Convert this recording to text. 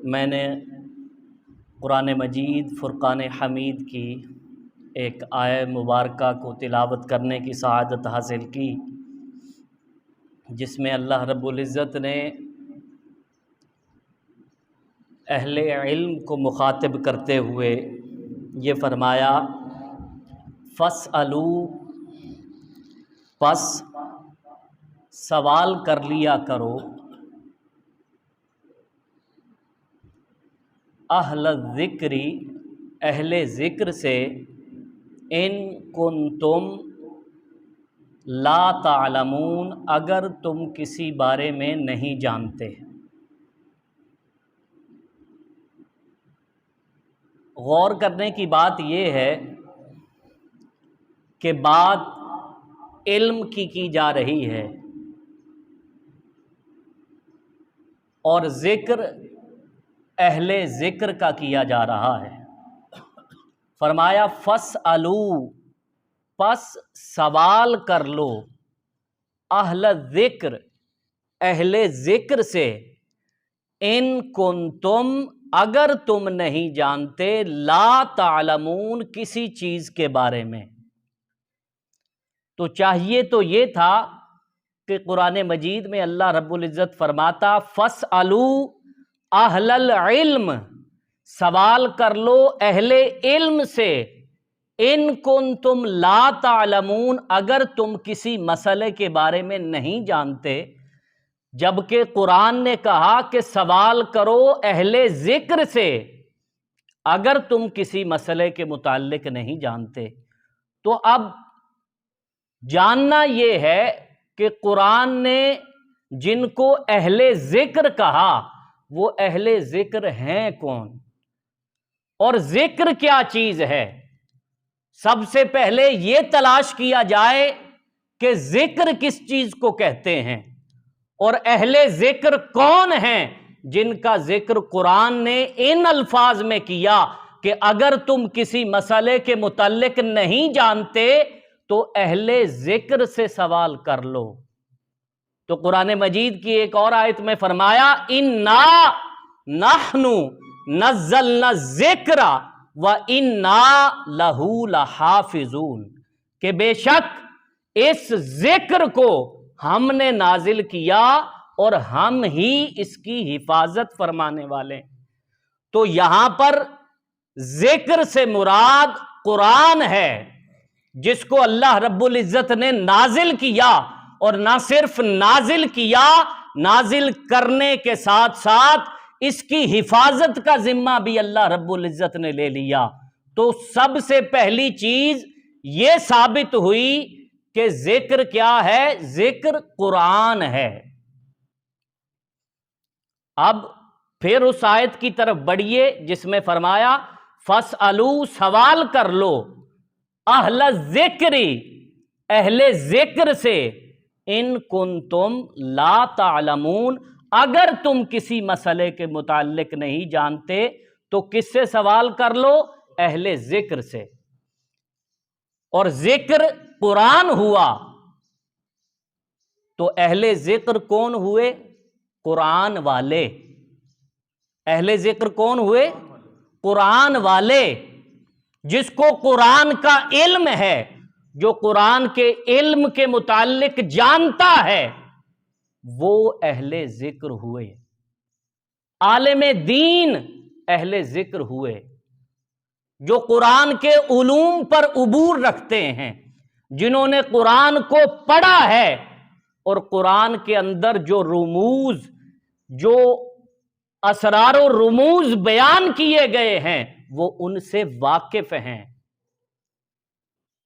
میں نے قرآن مجید فرقان حمید کی ایک آیہ مبارکہ کو تلاوت کرنے کی سعادت حاصل کی، جس میں اللہ رب العزت نے اہل علم کو مخاطب کرتے ہوئے یہ فرمایا، فَاسْأَلُوا، پس سوال کر لیا کرو، اہل الذکر، اہل ذکر سے، ان کنتم لا تعلمون، اگر تم کسی بارے میں نہیں جانتے۔ غور کرنے کی بات یہ ہے کہ بات علم کی جا رہی ہے اور ذکر اہل ذکر کا کیا جا رہا ہے۔ فرمایا فَاسْأَلُوا، پس سوال کر لو، اہل ذکر، اہل ذکر سے، ان کنتم، اگر تم نہیں جانتے، لا تعلمون، کسی چیز کے بارے میں۔ تو چاہیے تو یہ تھا کہ قرآن مجید میں اللہ رب العزت فرماتا فَاسْأَلُوا اہل العلم، سوال کر لو اہل علم سے، ان کنتم لا تعلمون، اگر تم کسی مسئلے کے بارے میں نہیں جانتے، جبکہ قرآن نے کہا کہ سوال کرو اہل ذکر سے اگر تم کسی مسئلے کے متعلق نہیں جانتے۔ تو اب جاننا یہ ہے کہ قرآن نے جن کو اہل ذکر کہا وہ اہل ذکر ہیں کون، اور ذکر کیا چیز ہے۔ سب سے پہلے یہ تلاش کیا جائے کہ ذکر کس چیز کو کہتے ہیں اور اہل ذکر کون ہیں جن کا ذکر قرآن نے ان الفاظ میں کیا کہ اگر تم کسی مسئلے کے متعلق نہیں جانتے تو اہل ذکر سے سوال کر لو۔ تو قرآن مجید کی ایک اور آیت میں فرمایا اِنَّا نَحْنُ نَزَّلْنَا الذِّکْرَ وَإِنَّا لَهُ لَحَافِظُونَ، کہ بے شک اس ذکر کو ہم نے نازل کیا اور ہم ہی اس کی حفاظت فرمانے والے۔ تو یہاں پر ذکر سے مراد قرآن ہے، جس کو اللہ رب العزت نے نازل کیا، اور نہ صرف نازل کیا، نازل کرنے کے ساتھ ساتھ اس کی حفاظت کا ذمہ بھی اللہ رب العزت نے لے لیا۔ تو سب سے پہلی چیز یہ ثابت ہوئی کہ ذکر کیا ہے، ذکر قرآن ہے۔ اب پھر اس آیت کی طرف بڑھیے جس میں فرمایا فَاسْأَلُوا، سوال کر لو، اہل الذکر، اہل ذکر سے، ان کنتم لا تعلمون، اگر تم کسی مسئلے کے متعلق نہیں جانتے تو کس سے سوال کر لو؟ اہل ذکر سے۔ اور ذکر قرآن ہوا تو اہل ذکر کون ہوئے؟ قرآن والے۔ اہل ذکر کون ہوئے؟ قرآن والے، جس کو قرآن کا علم ہے، جو قرآن کے علم کے متعلق جانتا ہے، وہ اہل ذکر ہوئے۔ عالم دین اہل ذکر ہوئے، جو قرآن کے علوم پر عبور رکھتے ہیں، جنہوں نے قرآن کو پڑھا ہے اور قرآن کے اندر جو رموز، جو اسرار و رموز بیان کیے گئے ہیں وہ ان سے واقف ہیں۔